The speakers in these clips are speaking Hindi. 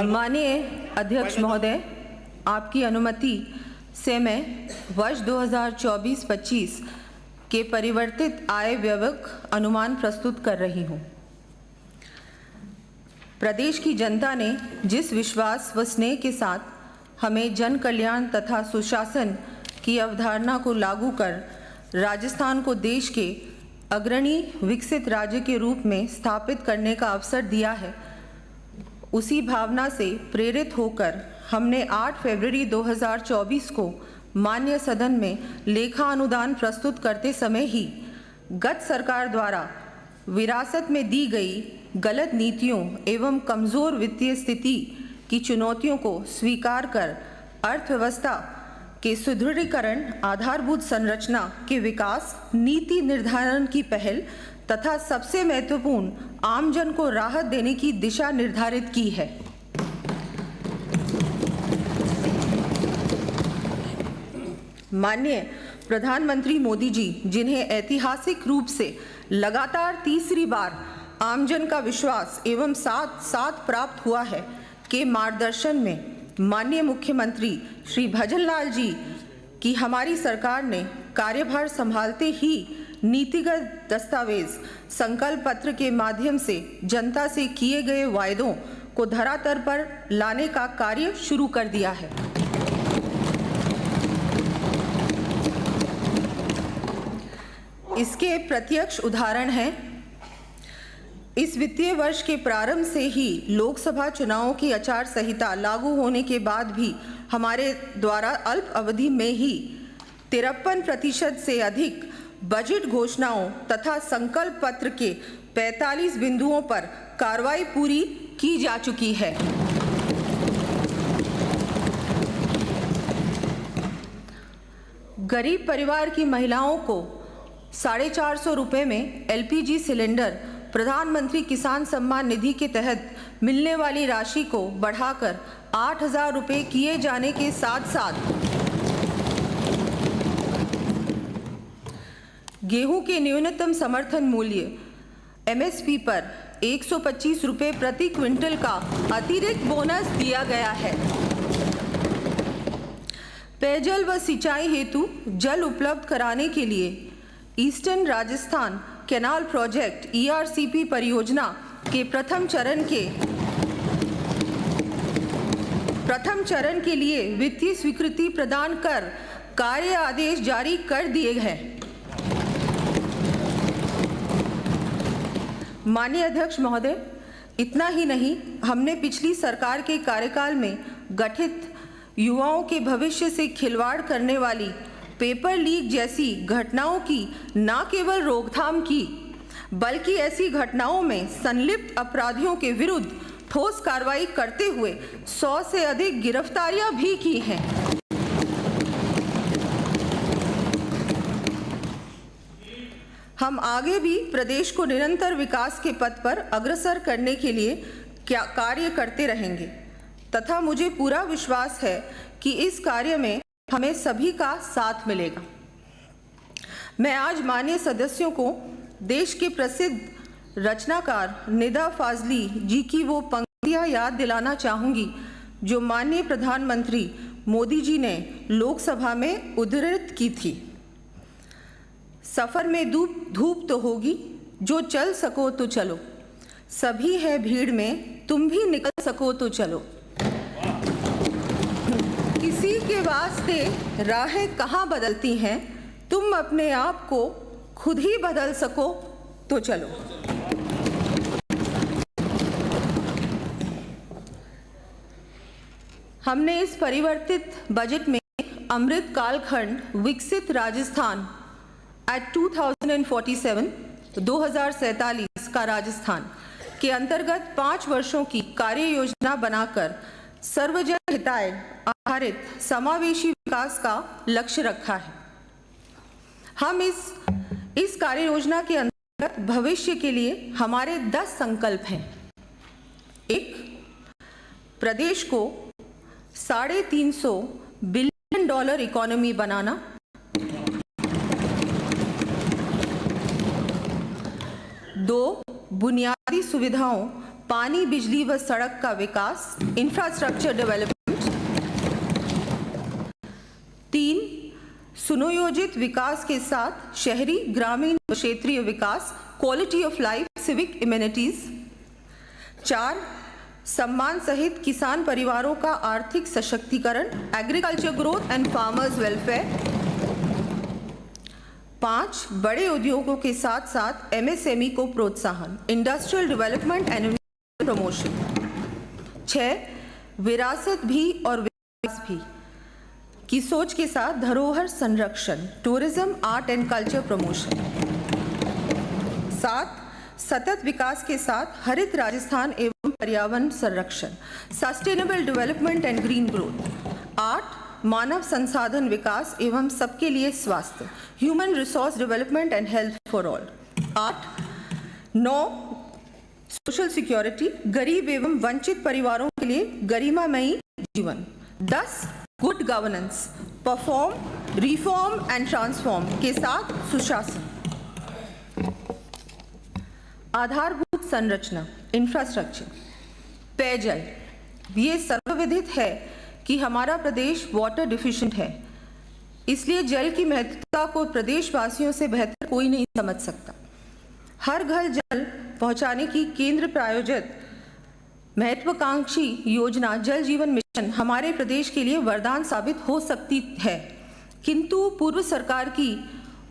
माननीय अध्यक्ष महोदय, आपकी अनुमति से मैं वर्ष 2024-25 के परिवर्तित आय व्यवक अनुमान प्रस्तुत कर रही हूँ। प्रदेश की जनता ने जिस विश्वास व स्नेह के साथ हमें जन कल्याण तथा सुशासन की अवधारणा को लागू कर राजस्थान को देश के अग्रणी विकसित राज्य के रूप में स्थापित करने का अवसर दिया है, उसी भावना से प्रेरित होकर हमने 8 फरवरी 2024 को माननीय सदन में लेखा अनुदान प्रस्तुत करते समय ही गत सरकार द्वारा विरासत में दी गई गलत नीतियों एवं कमज़ोर वित्तीय स्थिति की चुनौतियों को स्वीकार कर अर्थव्यवस्था के सुदृढ़ीकरण, आधारभूत संरचना के विकास, नीति निर्धारण की पहल तथा सबसे महत्वपूर्ण आमजन को राहत देने की दिशा निर्धारित की है। माननीय प्रधानमंत्री मोदी जी, जिन्हें ऐतिहासिक रूप से लगातार तीसरी बार आमजन का विश्वास एवं साथ प्राप्त हुआ है, के मार्गदर्शन में माननीय मुख्यमंत्री श्री भजनलाल जी की हमारी सरकार ने कार्यभार संभालते ही नीतिगत दस्तावेज संकल्प पत्र के माध्यम से जनता से किए गए वायदों को धरातल पर लाने का कार्य शुरू कर दिया है। इसके प्रत्यक्ष उदाहरण हैं, इस वित्तीय वर्ष के प्रारंभ से ही लोकसभा चुनावों की आचार संहिता लागू होने के बाद भी हमारे द्वारा अल्प अवधि में ही 53% से अधिक बजट घोषणाओं तथा संकल्प पत्र के 45 बिंदुओं पर कार्रवाई पूरी की जा चुकी है। गरीब परिवार की महिलाओं को 450 रुपये में LPG सिलेंडर प्रधानमंत्री किसान सम्मान निधि के तहत मिलने वाली राशि को बढ़ाकर 8,000 रुपये किए जाने के साथ साथ गेहूं के न्यूनतम समर्थन मूल्य MSP पर 125 रुपये प्रति क्विंटल का अतिरिक्त बोनस दिया गया है। पेयजल व सिंचाई हेतु जल उपलब्ध कराने के लिए eastern Rajasthan canal project ERCP परियोजना के प्रथम चरण के लिए वित्तीय स्वीकृति प्रदान कर कार्य आदेश जारी कर दिए हैं। माननीय अध्यक्ष महोदय, इतना ही नहीं, हमने पिछली सरकार के कार्यकाल में गठित युवाओं के भविष्य से खिलवाड़ करने वाली पेपर लीक जैसी घटनाओं की न केवल रोकथाम की, बल्कि ऐसी घटनाओं में संलिप्त अपराधियों के विरुद्ध ठोस कार्रवाई करते हुए 100 से अधिक गिरफ्तारियां भी की हैं। हम आगे भी प्रदेश को निरंतर विकास के पथ पर अग्रसर करने के लिए कार्य करते रहेंगे तथा मुझे पूरा विश्वास है कि इस कार्य में हमें सभी का साथ मिलेगा। मैं आज माननीय सदस्यों को देश के प्रसिद्ध रचनाकार निदा फाजली जी की वो पंक्तियां याद दिलाना चाहूँगी जो माननीय प्रधानमंत्री मोदी जी ने लोकसभा में उद्धृत की थी। सफ़र में धूप तो होगी, जो चल सको तो चलो, सभी है भीड़ में, तुम भी निकल सको तो चलो, किसी के वास्ते राहें कहाँ बदलती हैं, तुम अपने आप को खुद ही बदल सको तो चलो। हमने इस परिवर्तित बजट में अमृत कालखंड विकसित राजस्थान एट 2047 2047 का राजस्थान के अंतर्गत 5 वर्षों की कार्य योजना बनाकर सर्वजन हिताय आधारित समावेशी विकास का लक्ष्य रखा है। हम इस कार्य योजना के अंतर्गत भविष्य के लिए हमारे 10 संकल्प हैं। 1, प्रदेश को $350 बिलियन इकोनॉमी बनाना। 2, बुनियादी सुविधाओं पानी, बिजली व सड़क का विकास, इंफ्रास्ट्रक्चर डेवलपमेंट। 3, सुनियोजित विकास के साथ शहरी, ग्रामीण व क्षेत्रीय विकास, quality of life, civic immunities. 4, सम्मान सहित किसान परिवारों का आर्थिक सशक्तिकरण, agriculture growth and farmers welfare. 5, बड़े उद्योगों के साथ साथ MSME को प्रोत्साहन, इंडस्ट्रियल डेवलपमेंट एंड प्रमोशन। 6, विरासत भी और विकास भी की सोच के साथ धरोहर संरक्षण, tourism, art and culture promotion. 7, सतत विकास के साथ हरित राजस्थान एवं पर्यावरण संरक्षण, sustainable development and green growth. 8, मानव संसाधन विकास एवं सबके लिए स्वास्थ्य, human resource development and health for all. 8, 9, social security, गरीब एवं वंचित परिवारों के लिए गरिमामयी जीवन। 10, good governance, perform, reform and transform के साथ सुशासन। आधारभूत संरचना, इंफ्रास्ट्रक्चर, पेयजल। ये सर्वविदित है कि हमारा प्रदेश वाटर डिफिशिएंट है, इसलिए जल की महत्वता को प्रदेशवासियों से बेहतर कोई नहीं समझ सकता। हर घर जल पहुंचाने की केंद्र प्रायोजित महत्वाकांक्षी योजना जल जीवन मिशन हमारे प्रदेश के लिए वरदान साबित हो सकती है, किंतु पूर्व सरकार की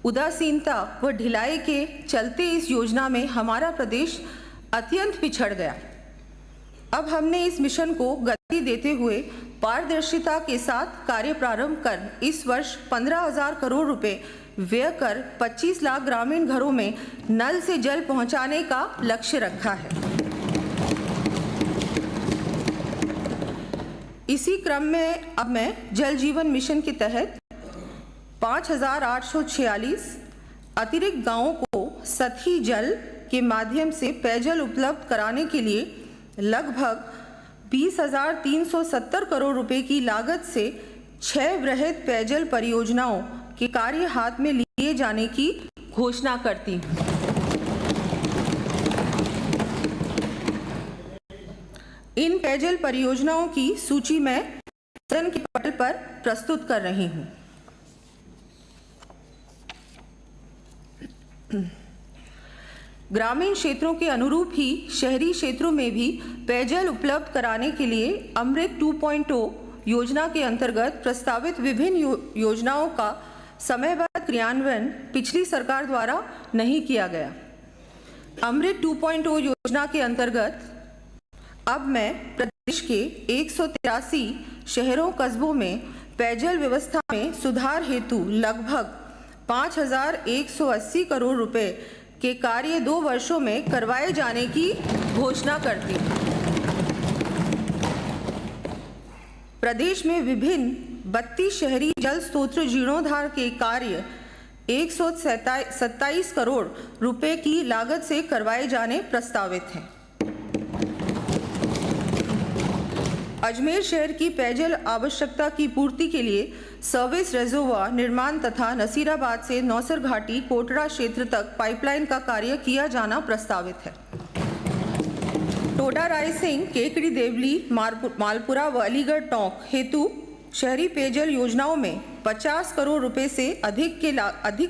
उदासीनता व ढिलाई के चलते इस योजना में हमारा प्रदेश अत्यंत पिछड़ गया। अब हमने इस मिशन को गति देते हुए पारदर्शिता के साथ कार्य प्रारंभ कर इस वर्ष 15,000 करोड़ रुपए व्यय कर 25 लाख ग्रामीण घरों में नल से जल पहुंचाने का लक्ष्य रखा है। इसी क्रम में अब मैं जल जीवन मिशन के तहत 5,846 अतिरिक्त गांवों को सतही जल के माध्यम से पेयजल उपलब्ध कराने के लिए लगभग 20,370 करोड़ रुपए की लागत से 6 वृहद पेयजल परियोजनाओं के कार्य हाथ में लिए जाने की घोषणा करती हूँ। इन पेयजल परियोजनाओं की सूची मैं सदन के पटल पर प्रस्तुत कर रही हूँ। ग्रामीण क्षेत्रों के अनुरूप ही शहरी क्षेत्रों में भी पेयजल उपलब्ध कराने के लिए अमृत 2.0 योजना के अंतर्गत प्रस्तावित विभिन्न योजनाओं का समयबद्ध क्रियान्वयन पिछली सरकार द्वारा नहीं किया गया। अमृत 2.0 योजना के अंतर्गत अब मैं प्रदेश के 183 शहरों कस्बों में पेयजल व्यवस्था में सुधार हेतु लगभग 5,180 करोड़ रुपए के कार्य 2 वर्षों में करवाए जाने की घोषणा करती हूँ। प्रदेश में विभिन्न 32 शहरी जल स्रोत जीर्णोद्धार के कार्य 127 करोड़ रुपए की लागत से करवाए जाने प्रस्तावित हैं। अजमेर शहर की पेयजल आवश्यकता की पूर्ति के लिए सर्विस रेजोवा निर्माण तथा नसीराबाद से नौसर घाटी कोटड़ा क्षेत्र तक पाइपलाइन का कार्य किया जाना प्रस्तावित है। टोडा रायसिंह, केकड़ी देवली, मालपुरा व अलीगढ़ टोंक हेतु शहरी पेयजल योजनाओं में 50 करोड़ रुपए से अधिक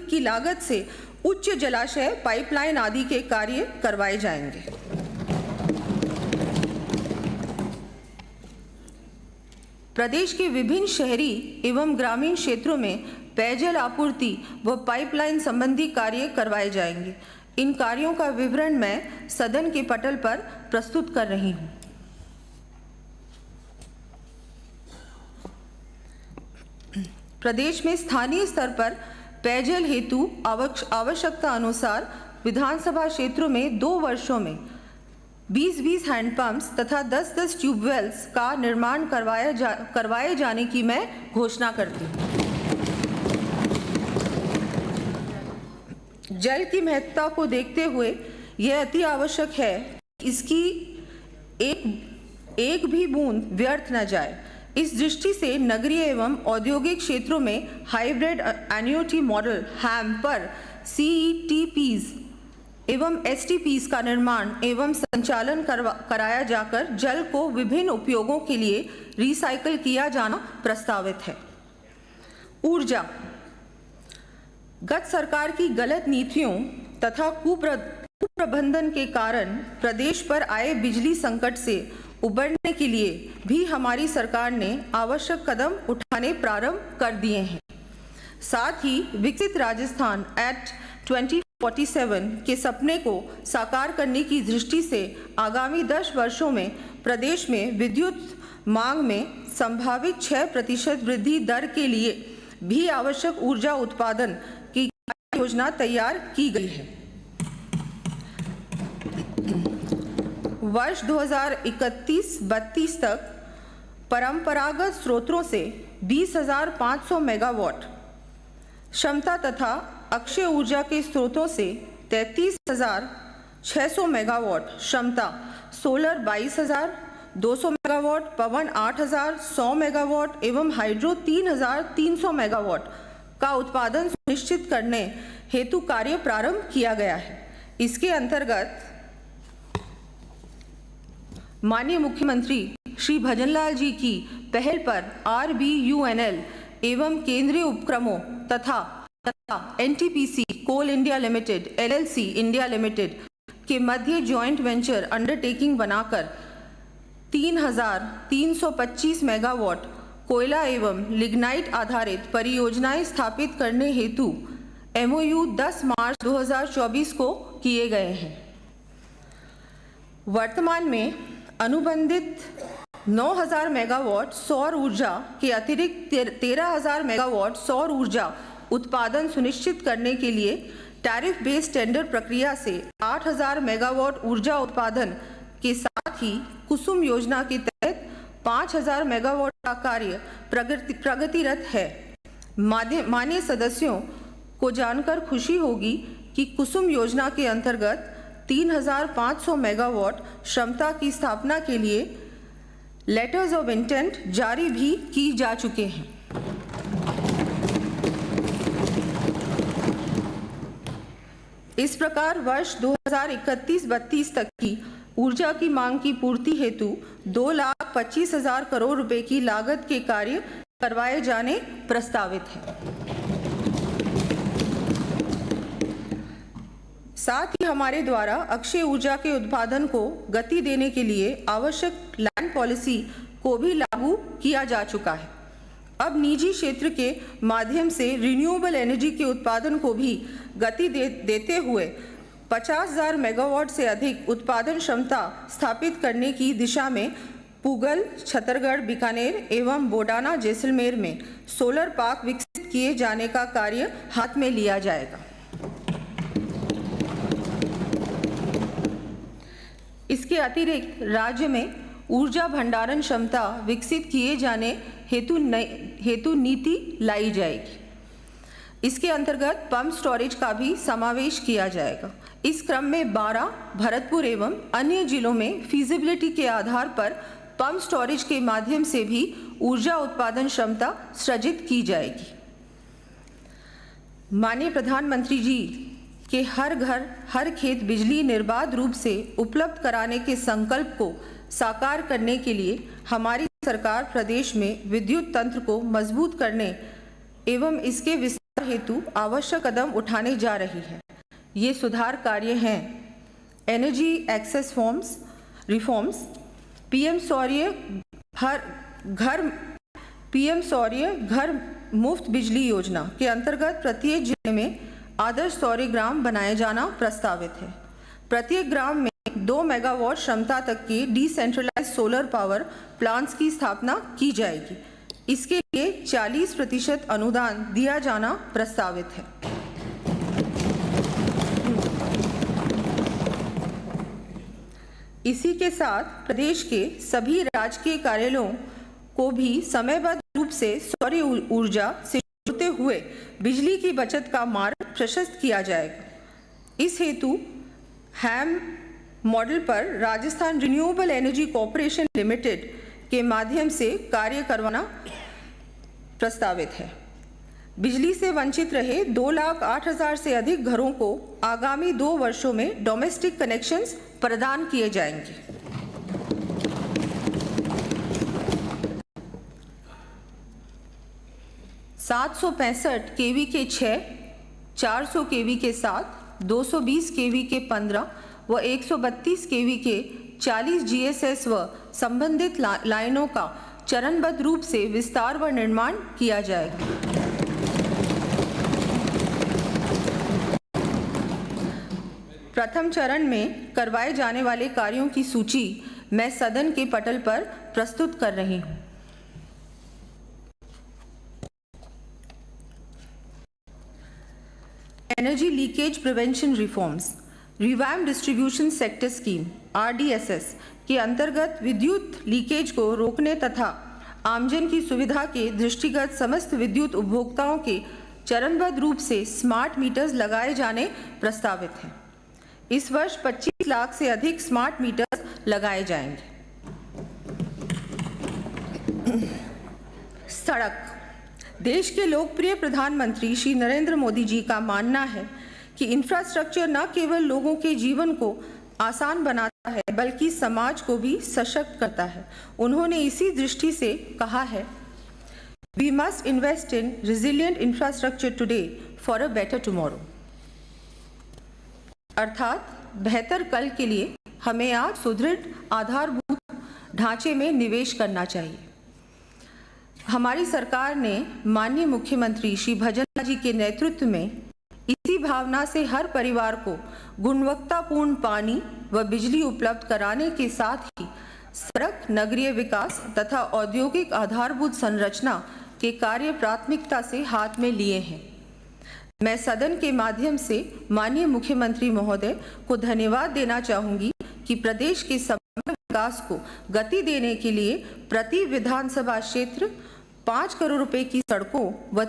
की लागत से उच्च जलाशय, पाइपलाइन आदि के कार्य करवाए जाएंगे। प्रदेश के विभिन्न शहरी एवं ग्रामीण क्षेत्रों में पेयजल आपूर्ति व पाइपलाइन संबंधी कार्य करवाए जाएंगे। इन कार्यों का विवरण मैं सदन के पटल पर प्रस्तुत कर रही हूँ। प्रदेश में स्थानीय स्तर पर पेयजल हेतु आवश्यकता अनुसार विधानसभा क्षेत्रों में 2 वर्षों में 20-20 हैंडपंप्स तथा 10-10 ट्यूबवेल्स का निर्माण करवाए जाने की मैं घोषणा करती हूँ। जल की महत्ता को देखते हुए यह अति आवश्यक है कि इसकी एक भी बूंद व्यर्थ न जाए। इस दृष्टि से नगरीय एवं औद्योगिक क्षेत्रों में हाइब्रिड एन्युटी मॉडल हैम पर CETPs एवं STPs का निर्माण एवं संचालन कराया जाकर जल को विभिन्न उपयोगों के लिए रिसाइकल किया जाना प्रस्तावित है। ऊर्जा। गत सरकार की गलत नीतियों तथा कुप्रबंधन के कारण प्रदेश पर आए बिजली संकट से उबरने के लिए भी हमारी सरकार ने आवश्यक कदम उठाने प्रारंभ कर दिए हैं। साथ ही विकसित राजस्थान एक्ट 2047 के सपने को साकार करने की दृष्टि से आगामी 10 वर्षों में प्रदेश में विद्युत मांग में संभावित 6% वृद्धि दर के लिए भी आवश्यक ऊर्जा उत्पादन की योजना तैयार की गई है। वर्ष 2031-32 तक परंपरागत स्रोतों से 20,500 मेगावाट क्षमता तथा अक्षय ऊर्जा के स्रोतों से 33,600 मेगावाट क्षमता, सोलर 22,200 मेगावाट, पवन 8,100 मेगावाट एवं हाइड्रो 3,300 मेगावाट का उत्पादन सुनिश्चित करने हेतु कार्य प्रारंभ किया गया है। इसके अंतर्गत माननीय मुख्यमंत्री श्री भजनलाल जी की पहल पर RBUNL एवं केंद्रीय उपक्रमों तथा NTPC coal India limited LLC India limited के मध्य जॉइंट वेंचर अंडरटेकिंग बनाकर 3,325 मेगावाट कोयला एवं लिग्नाइट आधारित परियोजनाएं स्थापित करने हेतु MOU 10 मार्च 2024 को किए गए हैं। वर्तमान में अनुबंधित 9,000 मेगावाट सौर ऊर्जा के अतिरिक्त 13,000 मेगावाट सौर ऊर्जा उत्पादन सुनिश्चित करने के लिए टैरिफ बेस्ड टेंडर प्रक्रिया से 8,000 मेगावाट ऊर्जा उत्पादन के साथ ही कुसुम योजना के तहत 5,000 मेगावाट का कार्य प्रगतिरत है। माननीय सदस्यों को जानकर खुशी होगी कि कुसुम योजना के अंतर्गत 3,500 मेगावाट क्षमता की स्थापना के लिए लेटर्स ऑफ इंटेंट जारी भी की जा चुके हैं। इस प्रकार वर्ष 2031-32 तक की ऊर्जा की मांग की पूर्ति हेतु 2,25,000 करोड़ रुपए की लागत के कार्य करवाए जाने प्रस्तावित है। साथ ही हमारे द्वारा अक्षय ऊर्जा के उत्पादन को गति देने के लिए आवश्यक लैंड पॉलिसी को भी लागू किया जा चुका है। अब निजी क्षेत्र के माध्यम से रिन्यूएबल एनर्जी के उत्पादन को भी गति देते हुए 50,000 मेगावाट से अधिक उत्पादन क्षमता स्थापित करने की दिशा में पुगल, छतरगढ़, बीकानेर एवं बोडाना, जैसलमेर में सोलर पार्क विकसित किए जाने का कार्य हाथ में लिया जाएगा। इसके अतिरिक्त राज्य में ऊर्जा भंडारण क्षमता विकसित किए जाने हेतु नीति लाई जाएगी। इसके अंतर्गत पंप स्टोरेज का भी समावेश किया जाएगा। इस क्रम में 12 भरतपुर एवं अन्य जिलों में फीजिबिलिटी के आधार पर पंप स्टोरेज के माध्यम से भी ऊर्जा उत्पादन क्षमता सृजित की जाएगी। माननीय प्रधानमंत्री जी के हर घर हर खेत बिजली निर्बाध रूप से उपलब्ध कराने के संकल्प को साकार करने के लिए हमारी सरकार प्रदेश में विद्युत तंत्र को मजबूत करने एवं इसके विस्तार हेतु आवश्यक कदम उठाने जा रही है। ये सुधार कार्य हैं एनर्जी एक्सेस रिफॉर्म्स, PM सौर्य घर मुफ्त बिजली योजना के अंतर्गत प्रत्येक जिले में आदर्श सौर्य ग्राम बनाए जाना प्रस्तावित है। प्रत्येक ग्राम में 2 मेगावाट क्षमता तक के डिसेंट्रलाइज्ड सोलर पावर प्लांट्स की स्थापना की जाएगी। इसके लिए 40% अनुदान दिया जाना प्रस्तावित है। इसी के साथ प्रदेश के सभी राजकीय कार्यालयों को भी समयबद्ध रूप से सौर ऊर्जा से जुड़ते हुए बिजली की बचत का मार्ग प्रशस्त किया जाएगा। इस हेतु हैम मॉडल पर Rajasthan renewable energy corporation limited के माध्यम से कार्य करवाना प्रस्तावित है। बिजली से वंचित रहे 2,08,000 से अधिक घरों को आगामी 2 वर्षों में डोमेस्टिक कनेक्शंस प्रदान किए जाएंगे। ₹765 केवी के 6, 400 केवी के 7, 220 केवी के 15 व 132 केवी के 40 GSS व संबंधित लाइनों का चरणबद्ध रूप से विस्तार व निर्माण किया जाएगा। प्रथम चरण में करवाए जाने वाले कार्यों की सूची मैं सदन के पटल पर प्रस्तुत कर रही हूँ। Energy leakage prevention reforms, revamped distribution sector scheme RDSS के अंतर्गत विद्युत लीकेज को रोकने तथा आमजन की सुविधा के दृष्टिगत समस्त विद्युत उपभोक्ताओं के चरणबद्ध रूप से स्मार्ट मीटर्स लगाए जाने प्रस्तावित हैं। इस वर्ष 25 लाख से अधिक स्मार्ट मीटर्स लगाए जाएंगे। सड़क, देश के लोकप्रिय प्रधानमंत्री श्री नरेंद्र मोदी जी का मानना है कि इंफ्रास्ट्रक्चर न केवल लोगों के जीवन को आसान बनाता है बल्कि समाज को भी सशक्त करता है। उन्होंने इसी दृष्टि से कहा है, we must invest in resilient infrastructure today for a better tomorrow. अर्थात बेहतर कल के लिए हमें आज सुदृढ़ आधारभूत ढांचे में निवेश करना चाहिए। हमारी सरकार ने माननीय मुख्यमंत्री श्री भजनलाल जी के नेतृत्व में इसी भावना से हर परिवार को गुणवत्तापूर्ण पानी व बिजली उपलब्ध कराने के साथ ही सड़क, नगरीय विकास तथा औद्योगिक आधारभूत संरचना के कार्य प्राथमिकता से हाथ में लिए हैं। मैं सदन के माध्यम से माननीय मुख्यमंत्री महोदय को धन्यवाद देना चाहूंगी कि प्रदेश के समग्र विकास को गति देने के लिए प्रति विधानसभा क्षेत्र 5 करोड़ रुपए की सड़कों व